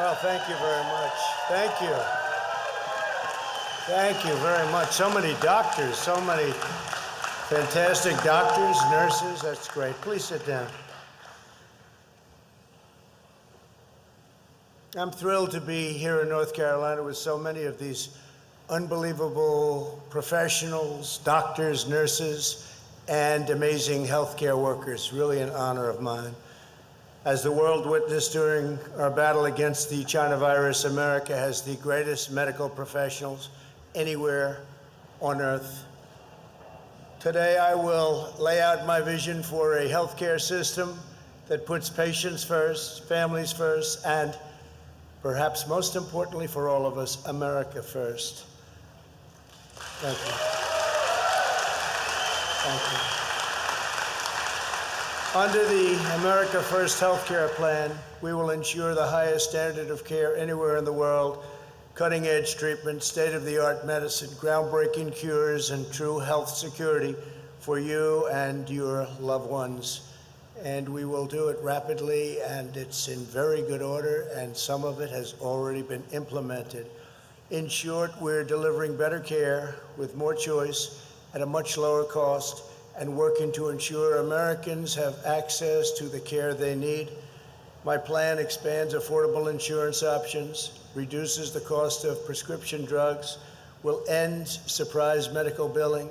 Well, thank you very much. Thank you. Thank you very much. So many doctors, so many fantastic doctors, nurses. That's great. Please sit down. I'm thrilled to be here in North Carolina with so many of these unbelievable professionals, doctors, nurses, and amazing healthcare workers. Really an honor of mine. As the world witnessed during our battle against the China virus, America has the greatest medical professionals anywhere on earth. Today, I will lay out my vision for a healthcare system that puts patients first, families first, and perhaps most importantly for all of us, America first. Thank you. Thank you. Under the America First Healthcare Plan, we will ensure the highest standard of care anywhere in the world, cutting-edge treatment, state-of-the-art medicine, groundbreaking cures, and true health security for you and your loved ones. And we will do it rapidly, and it's in very good order, and some of it has already been implemented. In short, we're delivering better care with more choice at a much lower cost, and working to ensure Americans have access to the care they need. My plan expands affordable insurance options, reduces the cost of prescription drugs, will end surprise medical billing,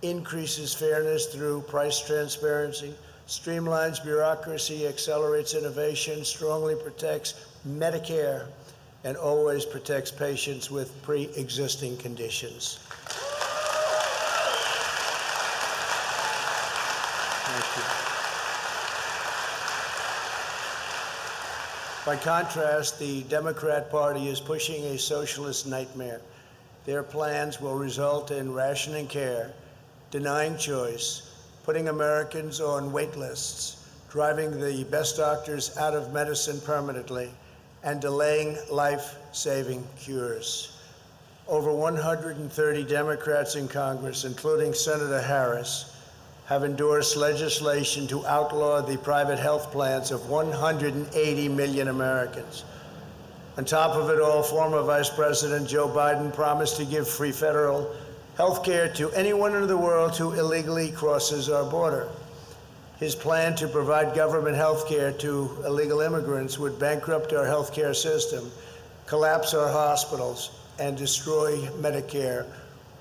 increases fairness through price transparency, streamlines bureaucracy, accelerates innovation, strongly protects Medicare, and always protects patients with pre-existing conditions. By contrast, the Democrat Party is pushing a socialist nightmare. Their plans will result in rationing care, denying choice, putting Americans on wait lists, driving the best doctors out of medicine permanently, and delaying life-saving cures. Over 130 Democrats in Congress, including Senator Harris, have endorsed legislation to outlaw the private health plans of 180 million Americans. On top of it all, former Vice President Joe Biden promised to give free federal health care to anyone in the world who illegally crosses our border. His plan to provide government health care to illegal immigrants would bankrupt our health care system, collapse our hospitals, and destroy Medicare,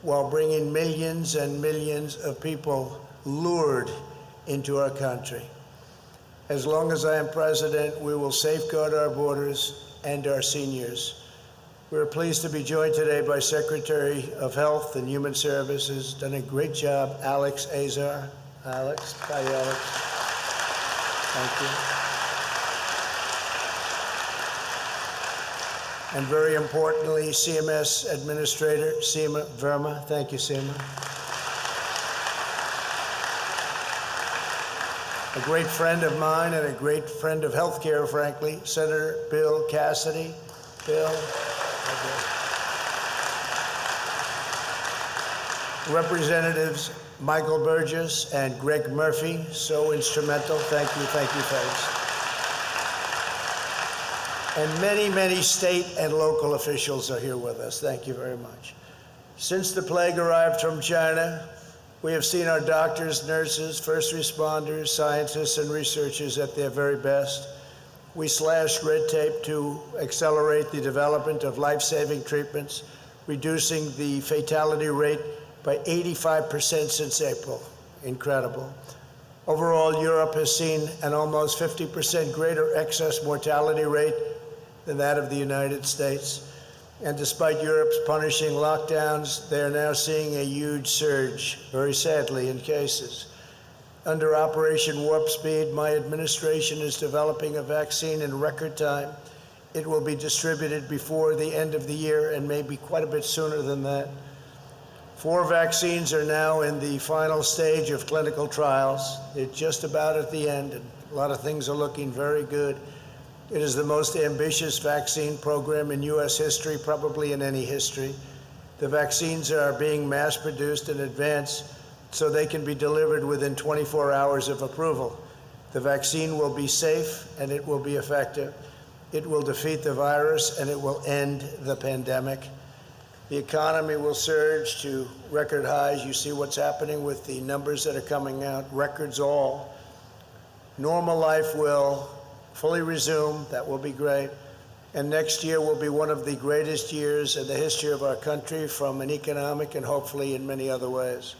while bringing millions and millions of people lured into our country. As long as I am president, we will safeguard our borders and our seniors. We're pleased to be joined today by Secretary of Health and Human Services, done a great job, Alex Azar. Alex, hi Alex. Thank you. And very importantly, CMS Administrator Seema Verma. Thank you, Seema. A great friend of mine and a great friend of healthcare, frankly, Senator Bill Cassidy. Bill. Representatives Michael Burgess and Greg Murphy, so instrumental. Thank you, folks. And many, many state and local officials are here with us. Thank you very much. Since the plague arrived from China, we have seen our doctors, nurses, first responders, scientists, and researchers at their very best. We slashed red tape to accelerate the development of life-saving treatments, reducing the fatality rate by 85% since April. Incredible. Overall, Europe has seen an almost 50% greater excess mortality rate than that of the United States. And despite Europe's punishing lockdowns, they are now seeing a huge surge, very sadly, in cases. Under Operation Warp Speed, my administration is developing a vaccine in record time. It will be distributed before the end of the year and maybe quite a bit sooner than that. 4 vaccines are now in the final stage of clinical trials. They're just about at the end, and a lot of things are looking very good. It is the most ambitious vaccine program in U.S. history, probably in any history. The vaccines are being mass-produced in advance so they can be delivered within 24 hours of approval. The vaccine will be safe and it will be effective. It will defeat the virus, and it will end the pandemic. The economy will surge to record highs. You see what's happening with the numbers that are coming out, records all. Normal life will fully resume. That will be great. And next year will be one of the greatest years in the history of our country from an economic and hopefully in many other ways.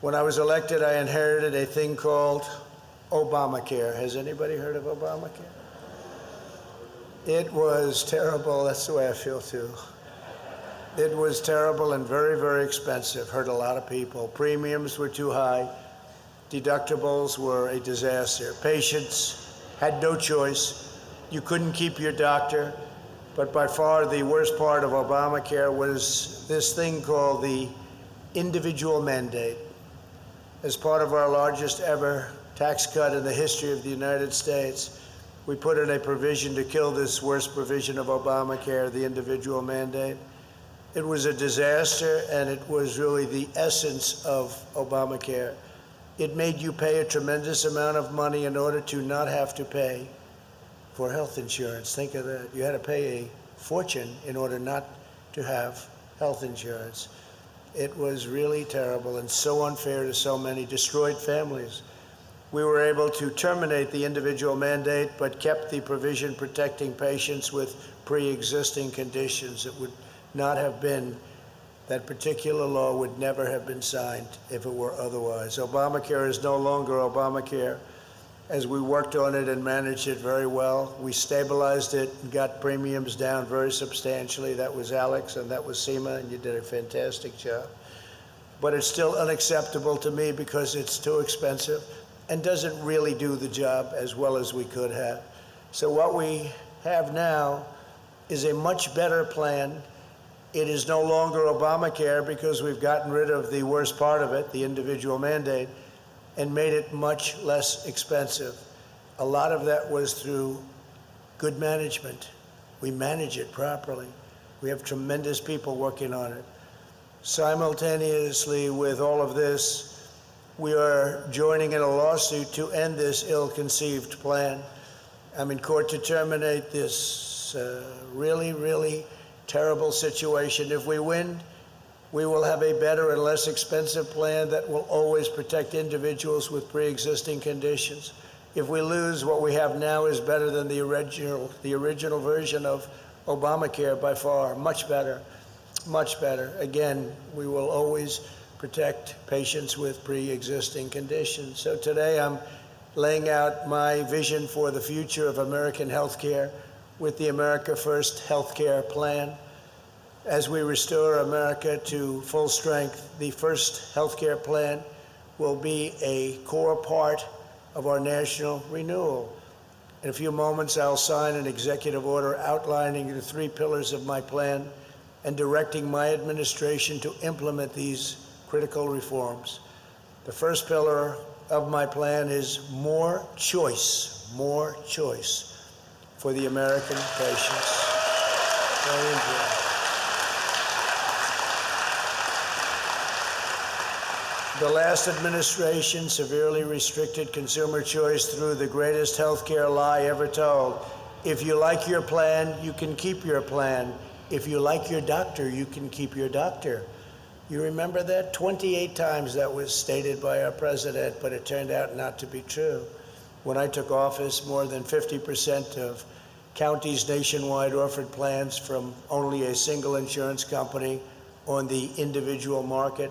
When I was elected, I inherited a thing called Obamacare. Has anybody heard of Obamacare? It was terrible. That's the way I feel too. It was terrible and very, very expensive. Hurt a lot of people. Premiums were too high. Deductibles were a disaster. Patients had no choice. You couldn't keep your doctor. But by far the worst part of Obamacare was this thing called the individual mandate. As part of our largest ever tax cut in the history of the United States, we put in a provision to kill this worst provision of Obamacare, the individual mandate. It was a disaster, and it was really the essence of Obamacare. It made you pay a tremendous amount of money in order to not have to pay for health insurance. Think of that. You had to pay a fortune in order not to have health insurance. It was really terrible and so unfair to so many, destroyed families. We were able to terminate the individual mandate, but kept the provision protecting patients with pre-existing conditions. It would not have been, that particular law would never have been signed if it were otherwise. Obamacare is no longer Obamacare. As we worked on it and managed it very well, we stabilized it and got premiums down very substantially. That was Alex and that was Seema, and you did a fantastic job. But it's still unacceptable to me because it's too expensive and doesn't really do the job as well as we could have. So what we have now is a much better plan. It is no longer Obamacare because we've gotten rid of the worst part of it, the individual mandate, and made it much less expensive. A lot of that was through good management. We manage it properly. We have tremendous people working on it. Simultaneously with all of this, we are joining in a lawsuit to end this ill-conceived plan. I'm in court to terminate this really, really terrible situation. If we win, we will have a better and less expensive plan that will always protect individuals with pre-existing conditions. If we lose, what we have now is better than the original version of Obamacare by far. Much better, much better. Again, we will always protect patients with pre-existing conditions. So today I'm laying out my vision for the future of American healthcare with the America First healthcare plan. As we restore America to full strength, the first healthcare plan will be a core part of our national renewal. In a few moments, I'll sign an executive order outlining the 3 pillars of my plan and directing my administration to implement these critical reforms. The first pillar of my plan is more choice for the American patients. Very important. The last administration severely restricted consumer choice through the greatest healthcare lie ever told. If you like your plan, you can keep your plan. If you like your doctor, you can keep your doctor. You remember that? 28 times that was stated by our president, but it turned out not to be true. When I took office, more than 50% of counties nationwide offered plans from only a single insurance company on the individual market.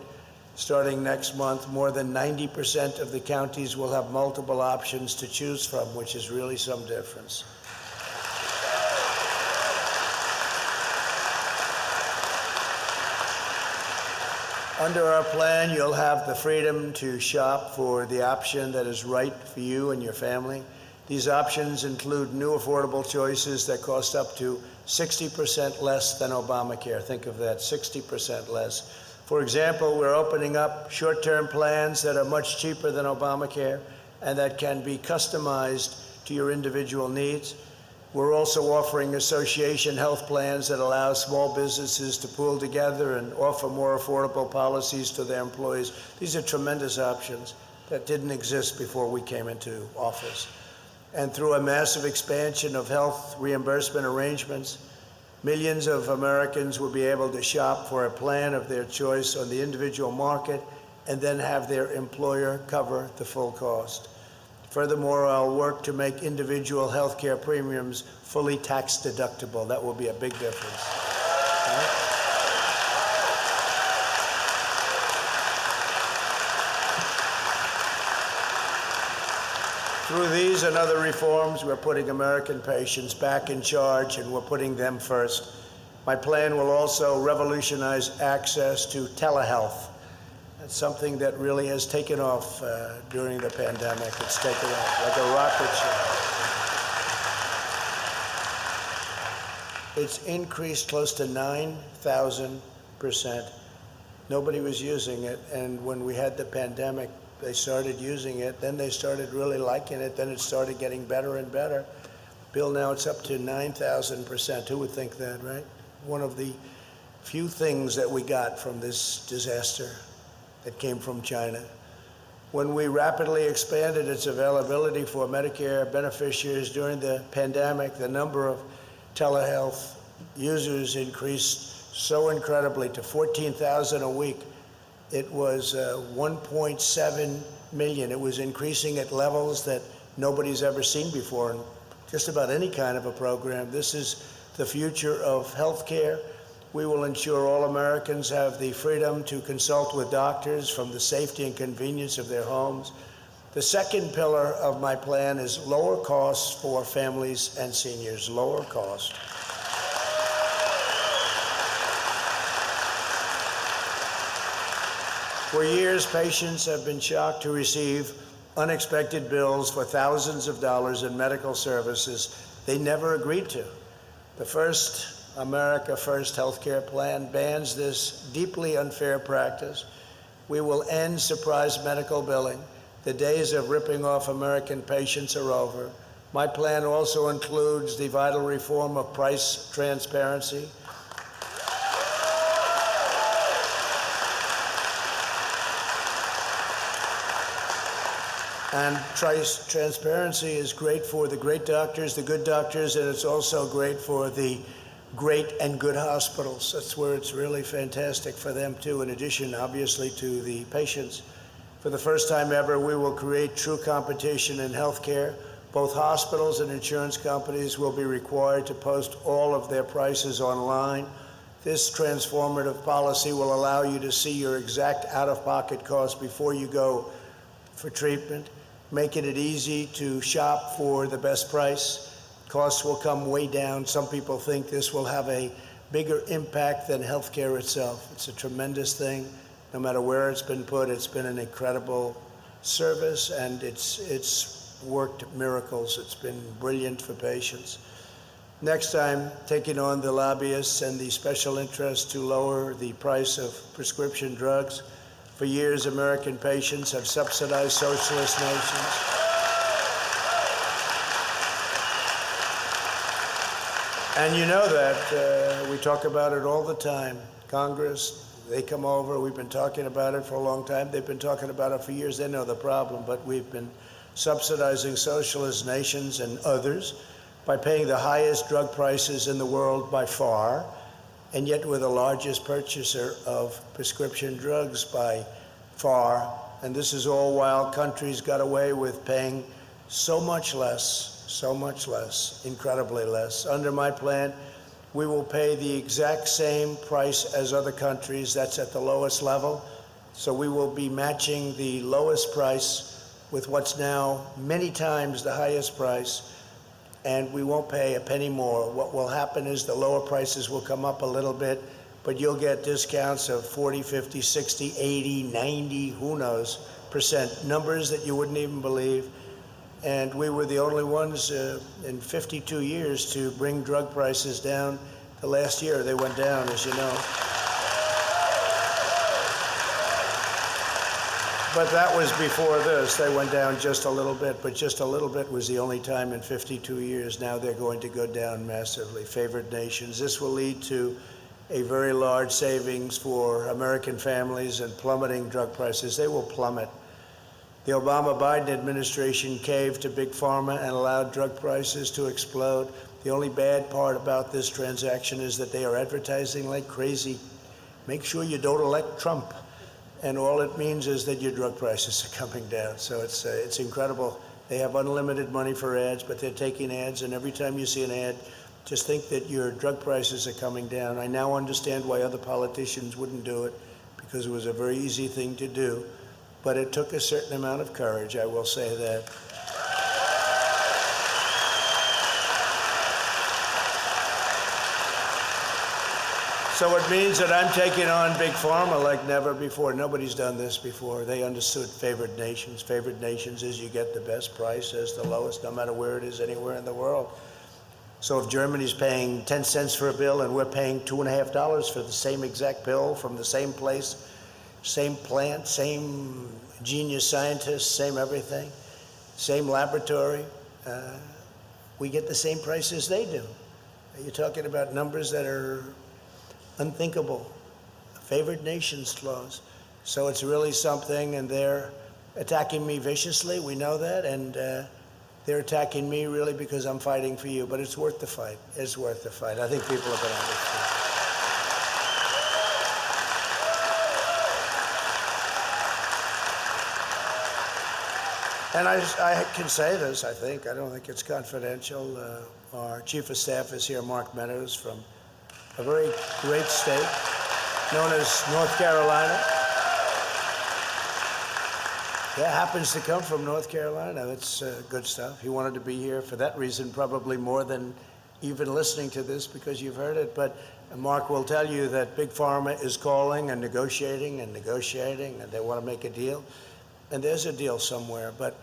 Starting next month, more than 90% of the counties will have multiple options to choose from, which is really some difference. Under our plan, you'll have the freedom to shop for the option that is right for you and your family. These options include new affordable choices that cost up to 60% less than Obamacare. Think of that, 60% less. For example, we're opening up short-term plans that are much cheaper than Obamacare and that can be customized to your individual needs. We're also offering association health plans that allow small businesses to pool together and offer more affordable policies to their employees. These are tremendous options that didn't exist before we came into office. And through a massive expansion of health reimbursement arrangements, millions of Americans will be able to shop for a plan of their choice on the individual market and then have their employer cover the full cost. Furthermore, I'll work to make individual health care premiums fully tax deductible. That will be a big difference. Right? Through these and other reforms, we're putting American patients back in charge, and we're putting them first. My plan will also revolutionize access to telehealth. That's something that really has taken off during the pandemic. It's taken off like a rocket ship. It's increased close to 9,000%. Nobody was using it, and when we had the pandemic, they started using it, then they started really liking it, then it started getting better and better. Bill, now it's up to 9,000%. Who would think that, right? One of the few things that we got from this disaster that came from China. When we rapidly expanded its availability for Medicare beneficiaries during the pandemic, the number of telehealth users increased so incredibly to 14,000 a week. It was 1.7 million. It was increasing at levels that nobody's ever seen before in just about any kind of a program. This is the future of healthcare. We will ensure all Americans have the freedom to consult with doctors from the safety and convenience of their homes. The second pillar of my plan is lower costs for families and seniors, lower cost. For years, patients have been shocked to receive unexpected bills for thousands of dollars in medical services they never agreed to. The first America First healthcare plan bans this deeply unfair practice. We will end surprise medical billing. The days of ripping off American patients are over. My plan also includes the vital reform of price transparency. And transparency is great for the great doctors, the good doctors, and it's also great for the great and good hospitals. That's where it's really fantastic for them too, in addition, obviously, to the patients. For the first time ever, we will create true competition in healthcare. Both hospitals and insurance companies will be required to post all of their prices online. This transformative policy will allow you to see your exact out-of-pocket costs before you go for treatment, making it easy to shop for the best price. Costs will come way down. Some people think this will have a bigger impact than healthcare itself. It's a tremendous thing. No matter where it's been put, it's been an incredible service, and it's worked miracles. It's been brilliant for patients. Next, I'm taking on the lobbyists and the special interests to lower the price of prescription drugs. For years, American patients have subsidized socialist nations. And you know that we talk about it all the time. Congress, they come over. We've been talking about it for a long time. They've been talking about it for years. They know the problem, but we've been subsidizing socialist nations and others by paying the highest drug prices in the world by far, and yet we're the largest purchaser of prescription drugs by far. And this is all while countries got away with paying so much less, incredibly less. Under my plan, we will pay the exact same price as other countries. That's at the lowest level. So we will be matching the lowest price with what's now many times the highest price, and we won't pay a penny more. What will happen is the lower prices will come up a little bit, but you'll get discounts of 40, 50, 60, 80, 90, who knows, percent, numbers that you wouldn't even believe. And we were the only ones in 52 years to bring drug prices down. The last year they went down, as you know. But that was before this. They went down just a little bit, but just a little bit was the only time in 52 years. Now they're going to go down massively. Favored nations. This will lead to a very large savings for American families and plummeting drug prices. They will plummet. The Obama-Biden administration caved to Big Pharma and allowed drug prices to explode. The only bad part about this transaction is that they are advertising like crazy. Make sure you don't elect Trump. And all it means is that your drug prices are coming down. So it's incredible. They have unlimited money for ads, but they're taking ads, and every time you see an ad, just think that your drug prices are coming down. I now understand why other politicians wouldn't do it, because it was a very easy thing to do. But it took a certain amount of courage, I will say that. So it means that I'm taking on Big Pharma like never before. Nobody's done this before. They understood favored nations. Favored nations is you get the best price as the lowest, no matter where it is, anywhere in the world. So if Germany's paying 10 cents for a bill and we're paying $2.50 for the same exact pill from the same place, same plant, same genius scientists, same everything, same laboratory, we get the same price as they do. You're talking about numbers that are unthinkable, favored nations clause. So it's really something, and they're attacking me viciously, we know that, and they're attacking me really because I'm fighting for you, but it's worth the fight. It's worth the fight. I think people are going to understand. And I can say this, I think. I don't think it's confidential. Our chief of staff is here, Mark Meadows, from a very great state known as North Carolina. Yeah, happens to come from North Carolina. That's good stuff. He wanted to be here for that reason, probably more than even listening to this because you've heard it. But Mark will tell you that Big Pharma is calling and negotiating, and they want to make a deal. And there's a deal somewhere, but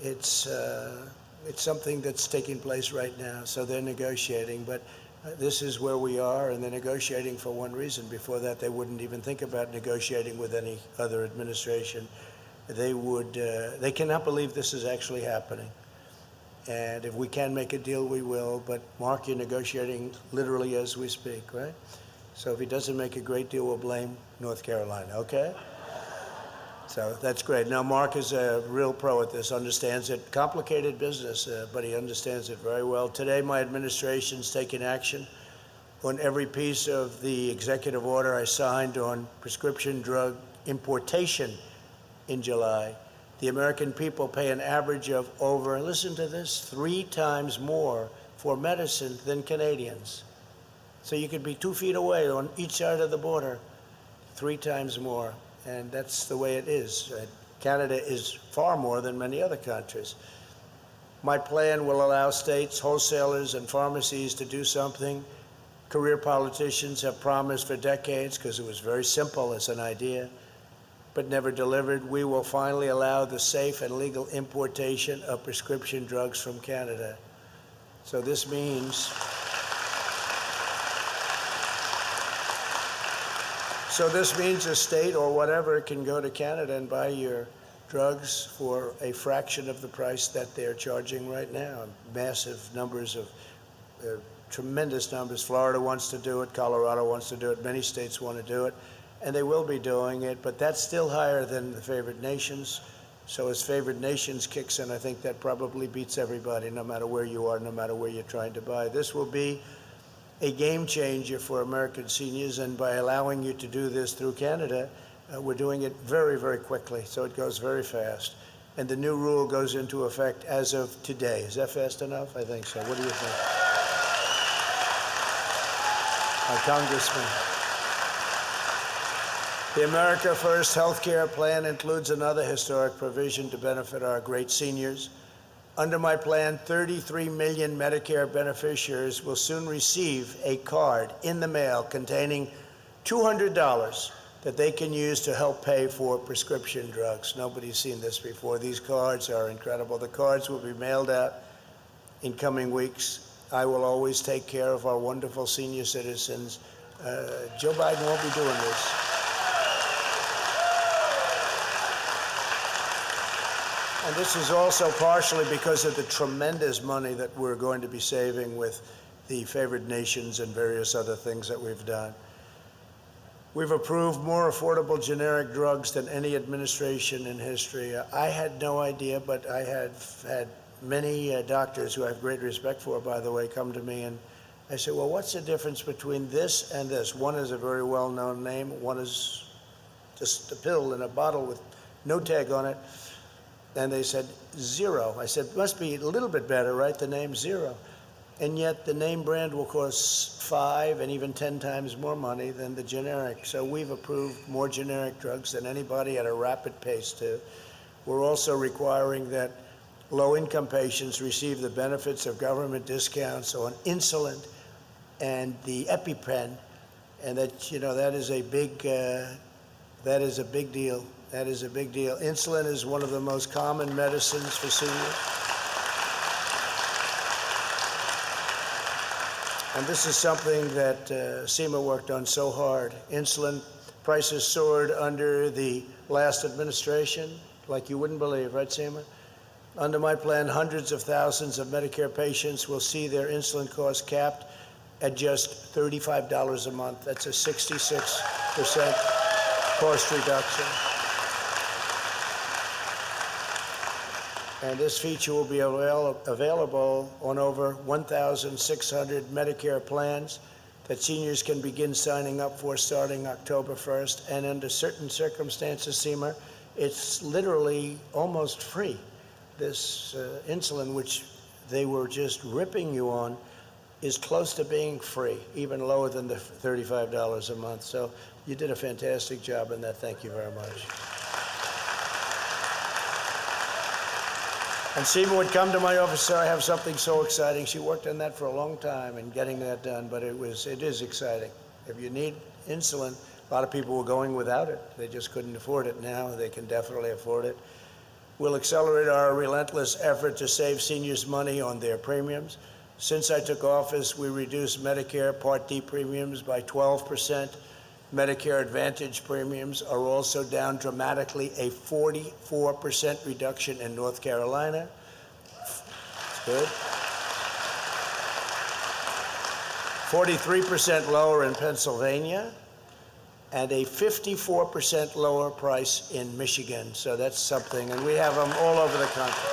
it's something that's taking place right now. So they're negotiating, but this is where we are, and they're negotiating for one reason. Before that, they wouldn't even think about negotiating with any other administration. They cannot believe this is actually happening. And if we can make a deal, we will. But Mark, you're negotiating literally as we speak, right? So if he doesn't make a great deal, we'll blame North Carolina, okay? So that's great. Now, Mark is a real pro at this, understands it. Complicated business, but he understands it very well. Today, my administration's taking action on every piece of the executive order I signed on prescription drug importation in July. The American people pay an average of over, listen to this, 3 times more for medicine than Canadians. So you could be 2 feet away on each side of the border, 3 times more. And that's the way it is. Canada is far more than many other countries. My plan will allow states, wholesalers, and pharmacies to do something career politicians have promised for decades, because it was very simple as an idea, but never delivered. We will finally allow the safe and legal importation of prescription drugs from Canada. So this means a state or whatever can go to Canada and buy your drugs for a fraction of the price that they're charging right now. Massive numbers of, tremendous numbers. Florida wants to do it, Colorado wants to do it, many states want to do it, and they will be doing it, but that's still higher than the favored nations. So as favored nations kicks in, I think that probably beats everybody, no matter where you are, no matter where you're trying to buy. This will be a game changer for American seniors, and by allowing you to do this through Canada, we're doing it very, very quickly, so it goes very fast. And the new rule goes into effect as of today. Is that fast enough? I think so. What do you think? Congressman. The America First health care plan includes another historic provision to benefit our great seniors. Under my plan, 33 million Medicare beneficiaries will soon receive a card in the mail containing $200 that they can use to help pay for prescription drugs. Nobody's seen this before. These cards are incredible. The cards will be mailed out in coming weeks. I will always take care of our wonderful senior citizens. Joe Biden won't be doing this. And this is also partially because of the tremendous money that we're going to be saving with the favored nations and various other things that we've done. We've approved more affordable generic drugs than any administration in history. I had no idea, but I have had many doctors who I have great respect for, by the way, come to me and I said, well, what's the difference between this and this? One is a very well-known name. One is just a pill in a bottle with no tag on it. And they said, zero. I said, must be a little bit better, right? The name Zero. And yet the name brand will cost 5 and even 10 times more money than the generic. So we've approved more generic drugs than anybody at a rapid pace too. We're also requiring that low-income patients receive the benefits of government discounts on insulin and the EpiPen, and that, you know, that is a big deal. That is a big deal. Insulin is one of the most common medicines for seniors. And this is something that SEMA worked on so hard. Insulin prices soared under the last administration, like you wouldn't believe, right, SEMA? Under my plan, hundreds of thousands of Medicare patients will see their insulin costs capped at just $35 a month. That's a 66% cost reduction. And this feature will be available on over 1,600 Medicare plans that seniors can begin signing up for starting October 1st. And under certain circumstances, SEMA, it's literally almost free. This insulin, which they were just ripping you on, is close to being free, even lower than the $35 a month. So you did a fantastic job in that. Thank you very much. And SEMA would come to my office, sir, I have something so exciting. She worked on that for a long time and getting that done, but it is exciting. If you need insulin, a lot of people were going without it. They just couldn't afford it. Now they can definitely afford it. We'll accelerate our relentless effort to save seniors money on their premiums. Since I took office, we reduced Medicare Part D premiums by 12%. Medicare Advantage premiums are also down dramatically, a 44% reduction in North Carolina. That's good. 43% lower in Pennsylvania, and a 54% lower price in Michigan. So that's something, and we have them all over the country.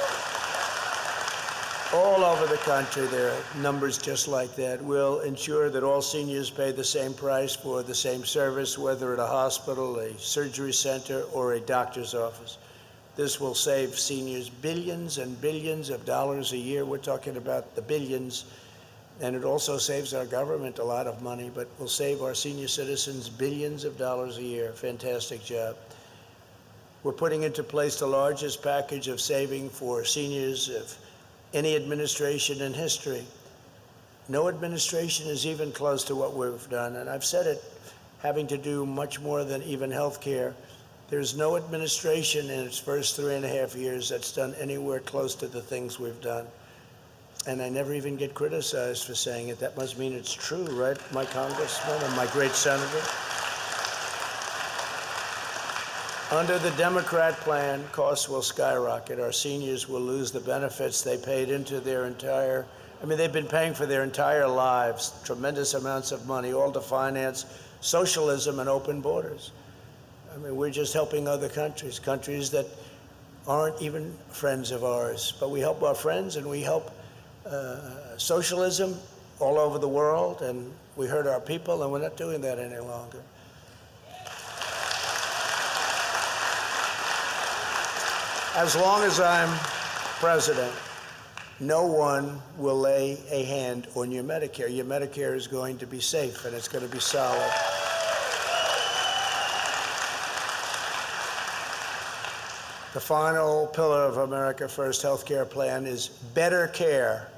All over the country, there are numbers just like that. We'll ensure that all seniors pay the same price for the same service, whether at a hospital, a surgery center, or a doctor's office. This will save seniors billions and billions of dollars a year. We're talking about the billions. And it also saves our government a lot of money, but will save our senior citizens billions of dollars a year. Fantastic job. We're putting into place the largest package of saving for seniors of any administration in history. No administration is even close to what we've done. And I've said it, having to do much more than even health care. There's no administration in its first 3.5 years that's done anywhere close to the things we've done. And I never even get criticized for saying it. That must mean it's true, right, my congressman and my great senator? Under the Democrat plan, costs will skyrocket. Our seniors will lose the benefits they paid into their entire, they've been paying for their entire lives, tremendous amounts of money, all to finance socialism and open borders. We're just helping other countries that aren't even friends of ours. But we help our friends, and we help socialism all over the world, and we hurt our people, and we're not doing that any longer. As long as I'm president, no one will lay a hand on your Medicare. Your Medicare is going to be safe, and it's going to be solid. The final pillar of America First healthcare plan is better care.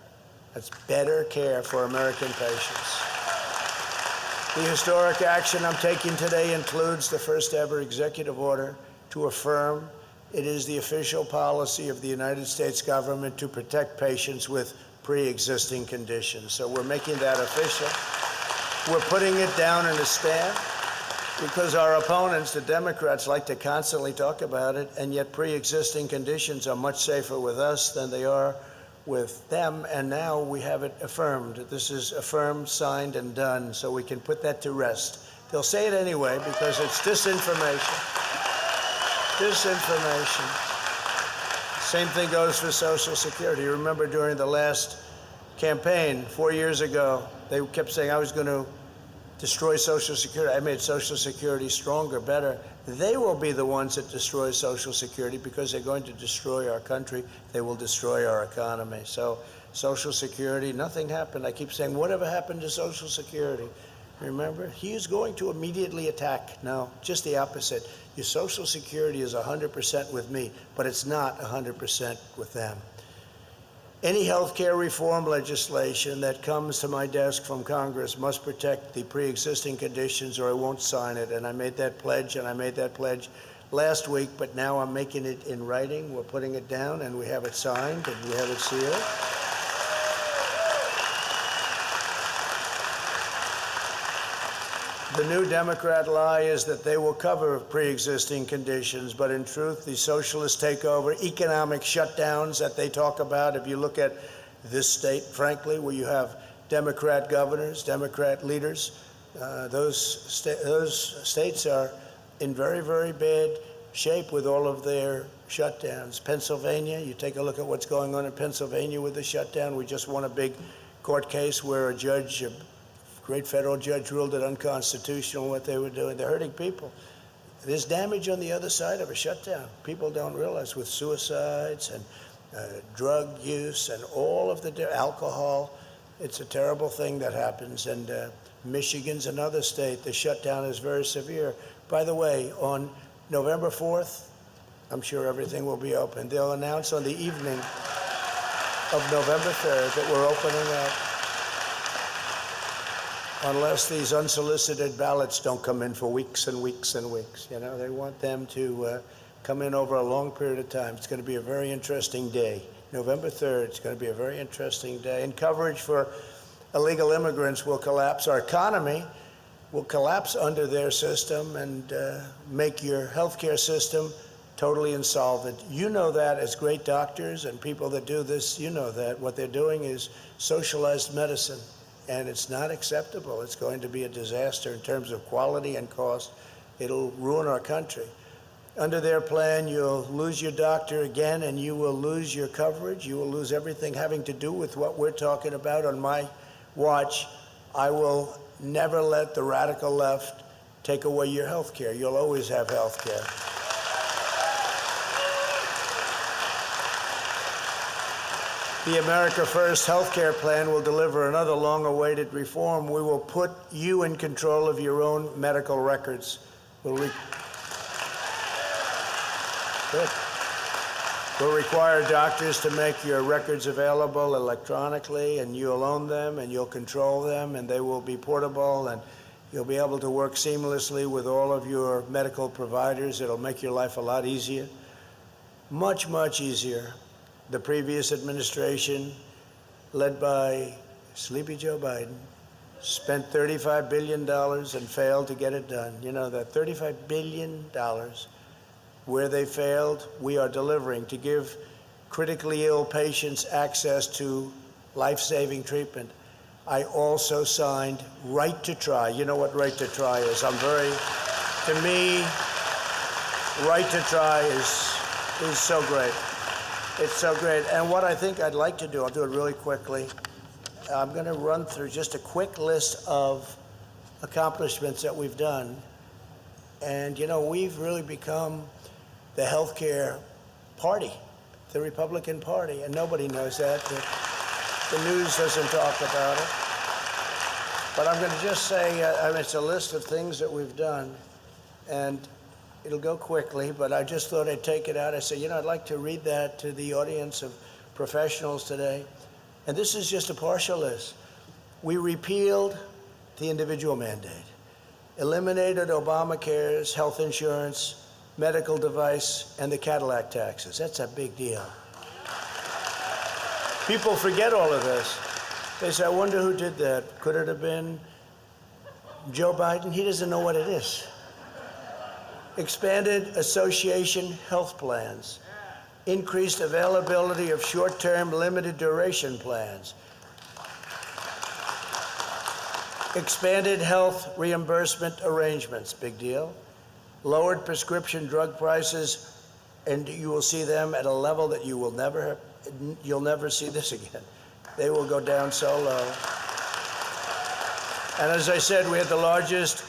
That's better care for American patients. The historic action I'm taking today includes the first ever executive order to affirm it is the official policy of the United States government to protect patients with pre-existing conditions. So we're making that official. We're putting it down in a stamp because our opponents, the Democrats, like to constantly talk about it, and yet pre-existing conditions are much safer with us than they are with them, and now we have it affirmed. This is affirmed, signed, and done, so we can put that to rest. They'll say it anyway because it's disinformation. Disinformation. Same thing goes for Social Security. You remember during the last campaign 4 years ago, they kept saying I was going to destroy Social Security. I made Social Security stronger, better. They will be the ones that destroy Social Security because they're going to destroy our country. They will destroy our economy. So Social Security, nothing happened. I keep saying, whatever happened to Social Security? Remember, he is going to immediately attack. No, just the opposite. Your Social Security is 100% with me, but it's not 100% with them. Any health care reform legislation that comes to my desk from Congress must protect the pre-existing conditions or I won't sign it. And I made that pledge, last week, but now I'm making it in writing. We're putting it down, and we have it signed, and we have it sealed. The new Democrat lie is that they will cover pre-existing conditions, but in truth, the socialist takeover, economic shutdowns that they talk about, if you look at this state, frankly, where you have Democrat governors, Democrat leaders, those states are in very, very bad shape with all of their shutdowns. Pennsylvania, you take a look at what's going on in Pennsylvania with the shutdown. We just won a big court case where a judge, great federal judge, ruled it unconstitutional what they were doing. They're hurting people. There's damage on the other side of a shutdown. People don't realize with suicides and drug use and all of the alcohol. It's a terrible thing that happens. And Michigan's another state. The shutdown is very severe. By the way, on November 4th, I'm sure everything will be open. They'll announce on the evening of November 3rd that we're opening up, unless these unsolicited ballots don't come in for weeks and weeks and weeks. You know, they want them to come in over a long period of time. It's going to be a very interesting day. November 3rd, it's going to be a very interesting day. And coverage for illegal immigrants will collapse. Our economy will collapse under their system and make your healthcare system totally insolvent. You know that as great doctors and people that do this, you know that. What they're doing is socialized medicine. And it's not acceptable. It's going to be a disaster in terms of quality and cost. It'll ruin our country. Under their plan, you'll lose your doctor again, and you will lose your coverage. You will lose everything having to do with what we're talking about on my watch. I will never let the radical left take away your health care. You'll always have health care. The America First health care plan will deliver another long-awaited reform. We will put you in control of your own medical records. We'll require doctors to make your records available electronically, and you'll own them, and you'll control them, and they will be portable, and you'll be able to work seamlessly with all of your medical providers. It'll make your life a lot easier, much, much easier. The previous administration, led by Sleepy Joe Biden, spent $35 billion and failed to get it done. You know that $35 billion, where they failed, we are delivering to give critically ill patients access to life-saving treatment. I also signed Right to Try. You know what Right to Try is. To me, Right to Try is so great. It's so great. And what I think I'd like to do, I'll do it really quickly. I'm going to run through just a quick list of accomplishments that we've done. And, you know, we've really become the healthcare party, the Republican Party, and nobody knows that. The news doesn't talk about it. But I'm going to just say, it's a list of things that we've done. And it'll go quickly, but I just thought I'd take it out. I said, you know, I'd like to read that to the audience of professionals today. And this is just a partial list. We repealed the individual mandate, eliminated Obamacare's health insurance, medical device, and the Cadillac taxes. That's a big deal. People forget all of this. They say, I wonder who did that. Could it have been Joe Biden? He doesn't know what it is. Expanded association health plans, increased availability of short-term limited duration plans, Expanded health reimbursement arrangements, big deal. Lowered prescription drug prices, and you will see them at a level that you'll never see this again. They will go down so low. And as I said, we had the largest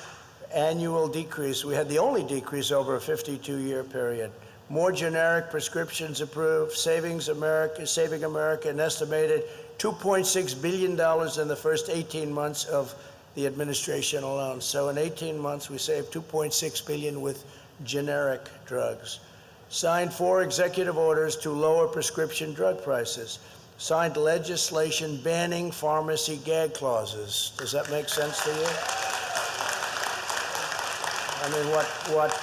annual decrease. We had the only decrease over a 52-year period. More generic prescriptions approved, saving America an estimated $2.6 billion in the first 18 months of the administration alone. So in 18 months, we saved $2.6 billion with generic drugs. Signed 4 executive orders to lower prescription drug prices. Signed legislation banning pharmacy gag clauses. Does that make sense to you? I mean, what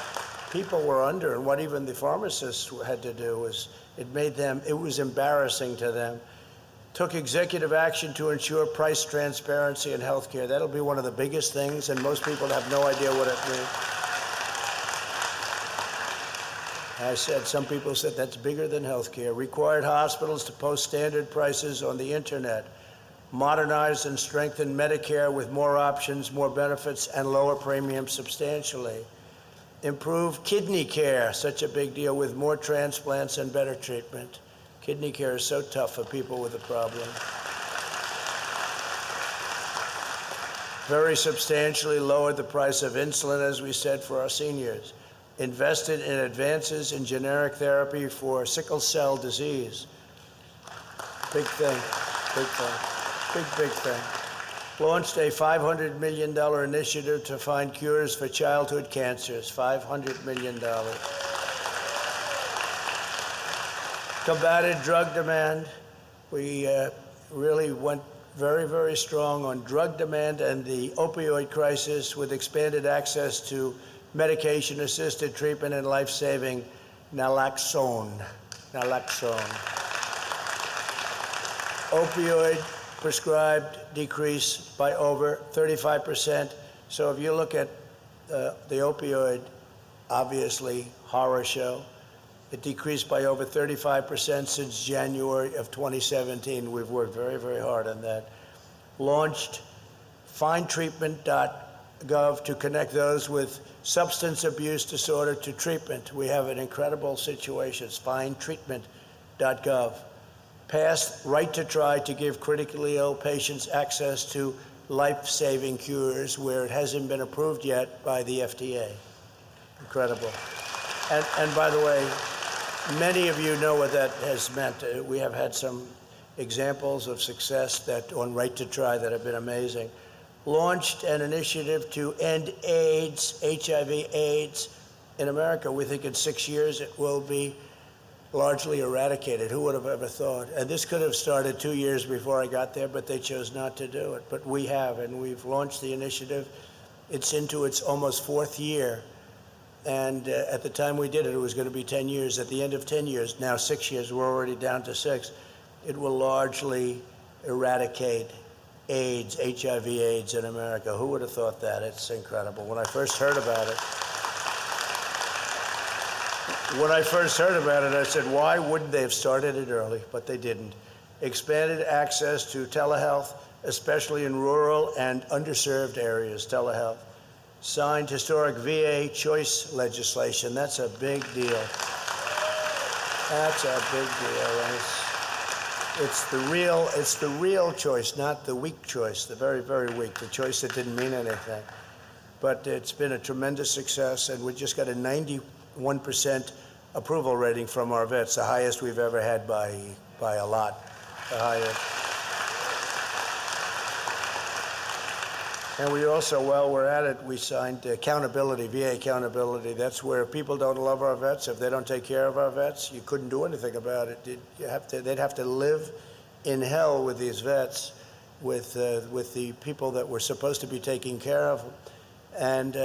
people were under and what even the pharmacists had to do was it was embarrassing to them. Took executive action to ensure price transparency in healthcare. That'll be one of the biggest things, and most people have no idea what it means. I said, some people said that's bigger than healthcare. Required hospitals to post standard prices on the internet. Modernized and strengthened Medicare with more options, more benefits, and lower premiums substantially. Improved kidney care, such a big deal, with more transplants and better treatment. Kidney care is so tough for people with a problem. Very substantially lowered the price of insulin, as we said, for our seniors. Invested in advances in generic therapy for sickle cell disease. Big thing, big thing, big thing. Launched a $500 million initiative to find cures for childhood cancers, $500 million. Combated drug demand. We really went very, very strong on drug demand and the opioid crisis with expanded access to medication-assisted treatment and life-saving naloxone. Opioid prescribed decrease by over 35%. So if you look at the opioid, obviously, horror show, it decreased by over 35% since January of 2017. We've worked very, very hard on that. Launched findtreatment.gov to connect those with substance abuse disorder to treatment. We have an incredible situation. It's findtreatment.gov. Passed Right to Try to give critically ill patients access to life-saving cures where it hasn't been approved yet by the FDA. Incredible. And by the way, many of you know what that has meant. We have had some examples of success on Right to Try that have been amazing. Launched an initiative to end AIDS, HIV/AIDS in America. We think in 6 years it will be largely eradicated. Who would have ever thought? And this could have started 2 years before I got there, but they chose not to do it. But we have, and we've launched the initiative. It's into its almost 4th year. And at the time we did it, it was going to be 10 years. At the end of 10 years, now 6 years, we're already down to 6. It will largely eradicate AIDS, HIV/AIDS in America. Who would have thought that? It's incredible. When I first heard about it, I said, why wouldn't they have started it early? But they didn't. Expanded access to telehealth, especially in rural and underserved areas, telehealth. Signed historic VA choice legislation. That's a big deal. That's a big deal. And it's the real choice, not the weak choice, the very, very weak, the choice that didn't mean anything. But it's been a tremendous success, and we just got a 91% approval rating from our vets, the highest we've ever had by a lot, the highest. And we also, while we're at it, we signed accountability, VA accountability. That's where people don't love our vets. If they don't take care of our vets, you couldn't do anything about it. They'd have to live in hell with these vets, with the people that we're supposed to be taking care of. And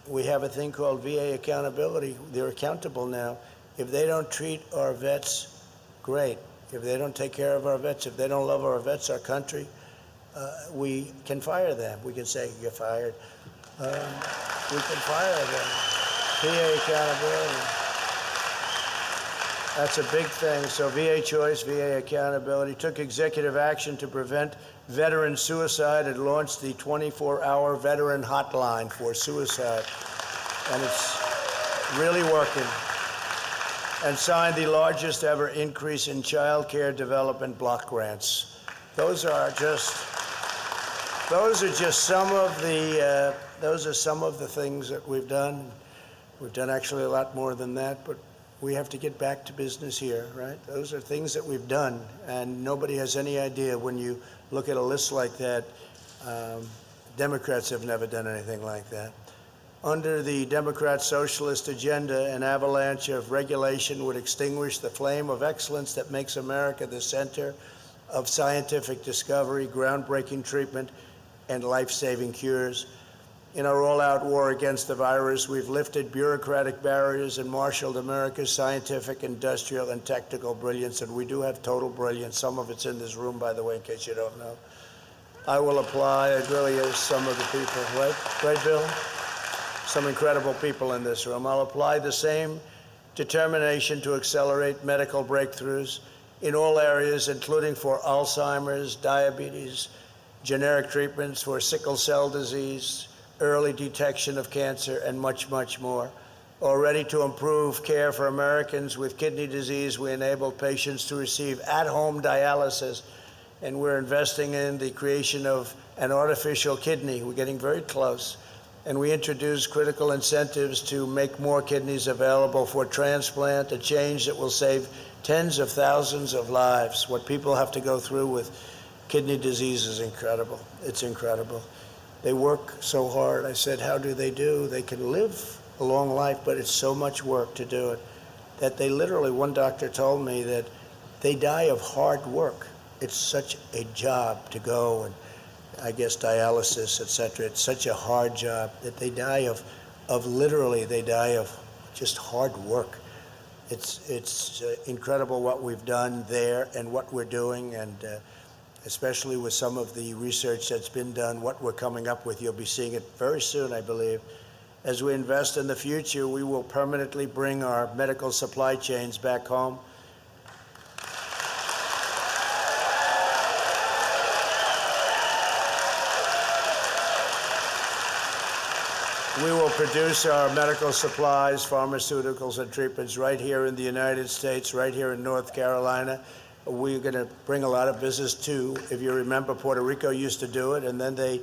we have a thing called VA accountability. They're accountable now. If they don't treat our vets great, if they don't take care of our vets, if they don't love our vets, our country, we can fire them. We can say, you're fired. We can fire them. VA accountability. That's a big thing. So VA choice, VA accountability. Took executive action to prevent veteran suicide and launched the 24-hour veteran hotline for suicide. And it's really working. And signed the largest ever increase in child care development block grants. Those are just some of the things that we've done. We've done actually a lot more than that, but we have to get back to business here, right? Those are things that we've done, and nobody has any idea when you look at a list like that. Democrats have never done anything like that. Under the Democrat socialist agenda, an avalanche of regulation would extinguish the flame of excellence that makes America the center of scientific discovery, groundbreaking treatment, and life-saving cures. In our all-out war against the virus, we've lifted bureaucratic barriers and marshaled America's scientific, industrial, and technical brilliance, and we do have total brilliance. Some of it's in this room, by the way, in case you don't know. I will apply, it really is some of the people, right, Bill? Some incredible people in this room. I'll apply the same determination to accelerate medical breakthroughs in all areas, including for Alzheimer's, diabetes, generic treatments for sickle cell disease, early detection of cancer, and much, much more. Already to improve care for Americans with kidney disease, we enable patients to receive at-home dialysis, and we're investing in the creation of an artificial kidney. We're getting very close. And we introduce critical incentives to make more kidneys available for transplant, a change that will save tens of thousands of lives. What people have to go through with kidney disease is incredible. It's incredible. They work so hard. I said, how do? They can live a long life, but it's so much work to do it that they literally, one doctor told me that they die of hard work. It's such a job to go and I guess dialysis, et cetera. It's such a hard job that they die literally, they die of just hard work. It's incredible what we've done there and what we're doing, and especially with some of the research that's been done, what we're coming up with. You'll be seeing it very soon, I believe. As we invest in the future, we will permanently bring our medical supply chains back home. We will produce our medical supplies, pharmaceuticals, and treatments right here in the United States, right here in North Carolina. We're going to bring a lot of business too. If you remember, Puerto Rico used to do it, and then they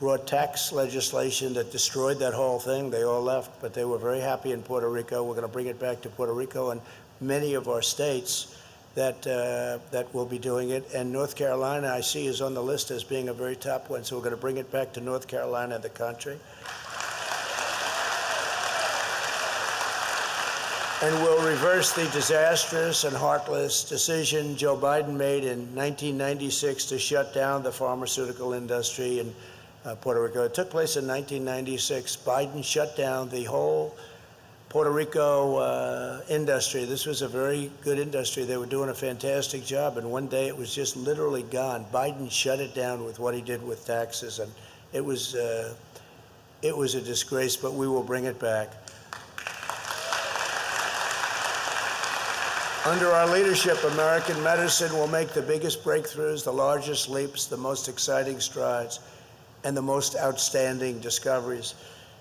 brought tax legislation that destroyed that whole thing. They all left, but they were very happy in Puerto Rico. We're going to bring it back to Puerto Rico and many of our states that will be doing it. And North Carolina, I see, is on the list as being a very top one, so we're going to bring it back to North Carolina and the country. And we'll reverse the disastrous and heartless decision Joe Biden made in 1996 to shut down the pharmaceutical industry in Puerto Rico. It took place in 1996. Biden shut down the whole Puerto Rico industry. This was a very good industry. They were doing a fantastic job, and one day it was just literally gone. Biden shut it down with what he did with taxes, and it was a disgrace, but we will bring it back. Under our leadership, American medicine will make the biggest breakthroughs, the largest leaps, the most exciting strides, and the most outstanding discoveries.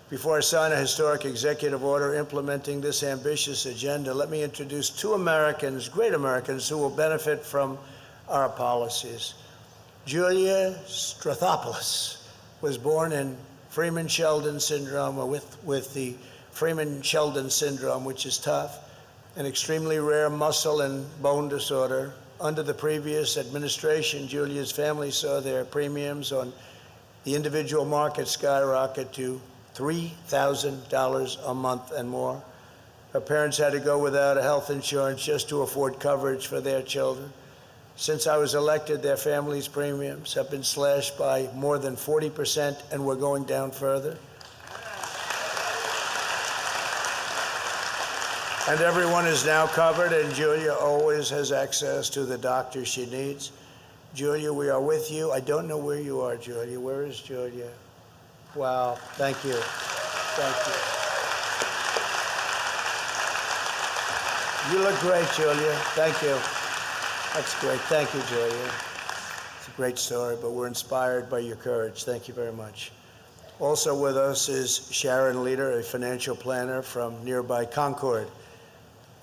Before I sign a historic executive order implementing this ambitious agenda, let me introduce two Americans, great Americans, who will benefit from our policies. Julia Strathopoulos was born in Freeman-Sheldon syndrome, or with the Freeman-Sheldon syndrome, which is tough, an extremely rare muscle and bone disorder. Under the previous administration, Julia's family saw their premiums on the individual market skyrocket to $3,000 a month and more. Her parents had to go without a health insurance just to afford coverage for their children. Since I was elected, their family's premiums have been slashed by more than 40%, and we're going down further. And everyone is now covered, and Julia always has access to the doctor she needs. Julia, we are with you. I don't know where you are, Julia. Where is Julia? Wow, thank you. Thank you. You look great, Julia. Thank you. That's great. Thank you, Julia. It's a Great story, but we're inspired by your courage. Thank you very much. Also with us is Sharon Leader, a financial planner from nearby Concord.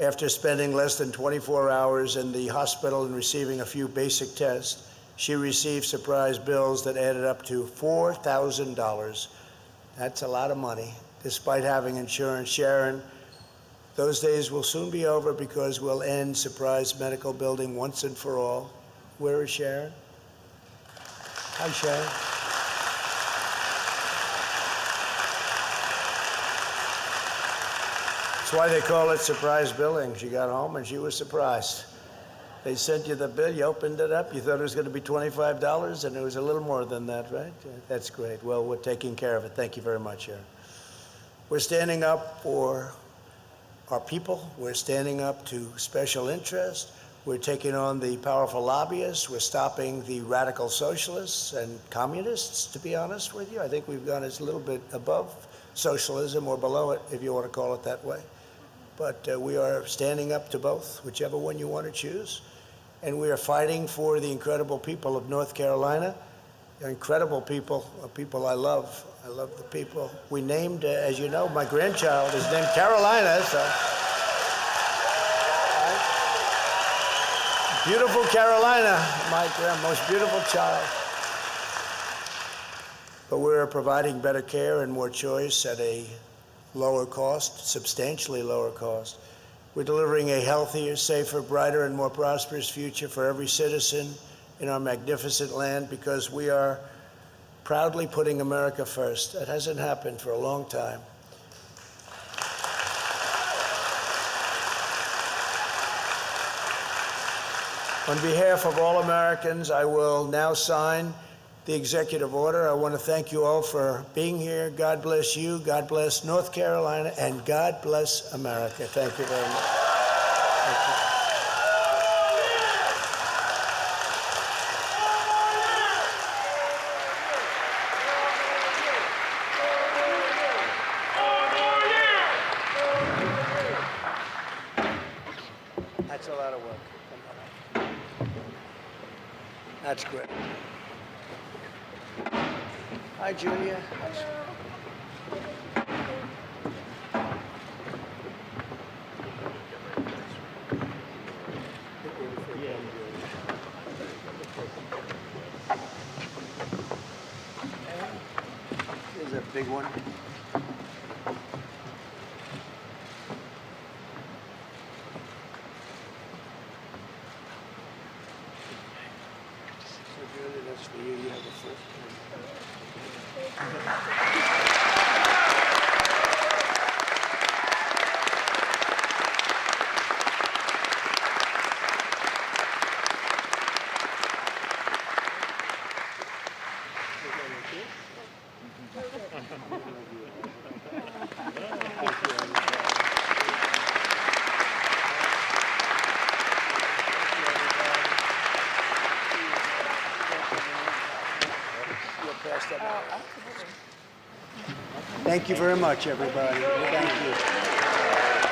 After spending less than 24 hours in the hospital and receiving a few basic tests, she received surprise bills that added up to $4,000. That's a lot of money, despite having insurance. Sharon, those days will soon be over because we'll end surprise medical billing once and for all. Where is Sharon? Hi, Sharon. That's why they call it surprise billing. She got home and she was surprised. They sent you the bill, you opened it up, you thought it was going to be $25, and it was a little more than that, right? That's great. Well, we're taking care of it. Thank you very much, Sharon. We're standing up for our people. We're standing up to special interests. We're taking on the powerful lobbyists. We're stopping the radical socialists and communists, to be honest with you. I think we've gone a little bit above socialism or below it, if you want to call it that way. But we are standing up to both, whichever one you want to choose. And we are fighting for the incredible people of North Carolina. They're incredible people, people I love. I love the people. We named, as you know, my grandchild is named Carolina, so. Beautiful Carolina, my most beautiful child. But we're providing better care and more choice at a lower cost, substantially lower cost. We're delivering a healthier, safer, brighter, and more prosperous future for every citizen in our magnificent land because we are proudly putting America first. That hasn't happened for a long time. On behalf of all Americans, I will now sign the executive order. I want to thank you all for being here. God bless you, God bless North Carolina, and God bless America. Thank you very much. Thank you. That's a lot of work. That's great. Hi, Julia. Here's a big one. So, Julia, that's for you. You have the first one. Thank you very much, everybody. Thank you.